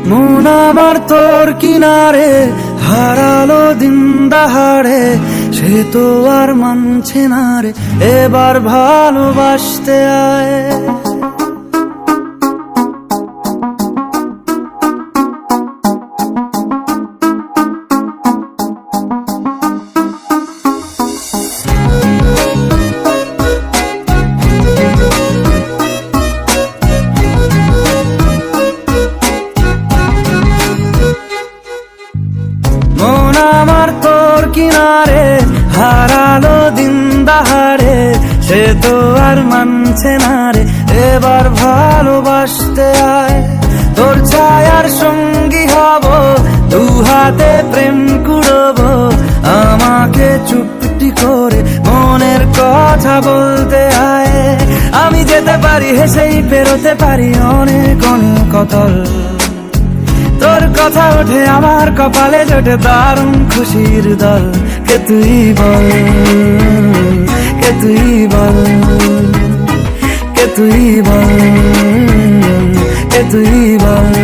মন আমার তোর কিনারে হারালো দিন দাহাড়ে, সে তো আর মানছে না রে, এবার ভালোবাসতে আয়। মন আমার তোর কিনারে হারালো দিন দাহাড়ে, সে তো আর মানছে না রে, এবার ভালোবাসতে আয়। তোর ছায়ার সঙ্গী হব, দু হাতে প্রেম কুড়বো, আমাকে চুপটি করে মনের কথা বলতে আয়। আমি যেতে পারি হেসেই পেরোতে পারি অনেক অনেক কতল, তোর কথা ওঠে আমার কপালে জোটে দারুণ খুশির দল। কে তুই বল, কে তুই বল, কে তুই বল, কে তুই বল।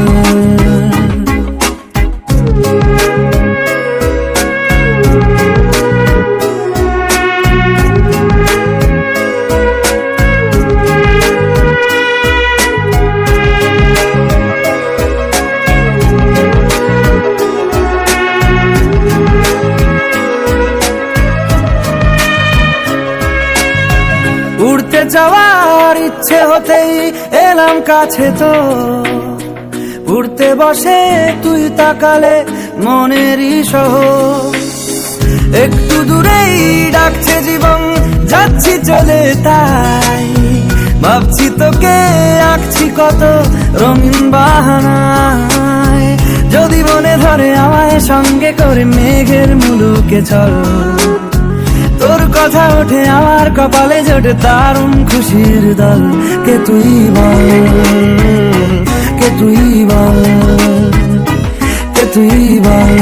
উড়তে যাওয়ার ইচ্ছে হতেই এলাম কাছে তো, উড়তে বসে তুই তাকালে মনেরই শহর। একটু দূরেই ডাকছে জীবন, যাচ্ছি চলে তাই ভাবছি তোকে আঁকছি কত রঙিন বাহানায়। যদি মনে ধরে আমায় সঙ্গে করে মেঘের মুলুকে চল, তোর কথা ওঠে আমার কপালে জোটে দারুণ খুশির দল। কে তুই বল, কে তুই বল, কে তুই বল,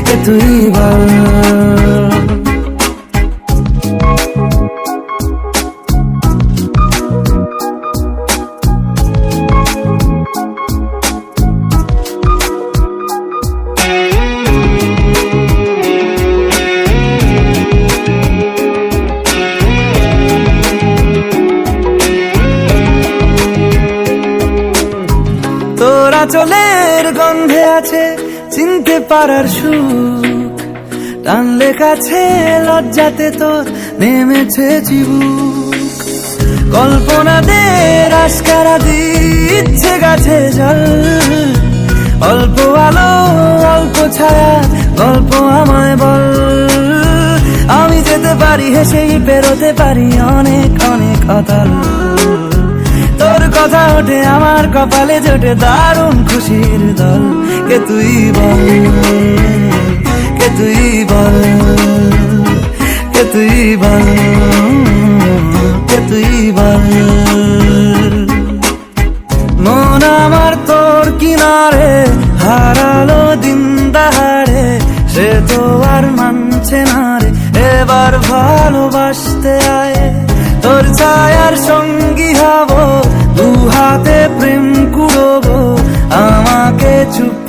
কে তুই বল। তোরা চলের গন্ধে আছে চিনতে পারার সুখ, টানলে কাছে লজ্জাতে তোর নেমেছে চিবুক। কল্পনাদের আশকারা দিচ্ছে গাছে জল, অল্প আলো অল্প ছায়া গল্প আমায় বল। আমি যেতে পারি হেসেই পেরোতে পারি অনেক অনেক অতল, তোর কথা ওঠে আমার কপালে জোটে দারুণ খুশির দল। কে তুই বল, কে তুই বল, কে তুই বল, কে তুই বল। মন আমার তোর কিনারে হারালো দিন দাহাড়ে, সে তো আর মানছে না রে, এবার ভালোবাসতে আয়। তোর ছায়ার সঙ্গী হব, দু হাতে প্রেম কুড়বো, আমাকে চুপ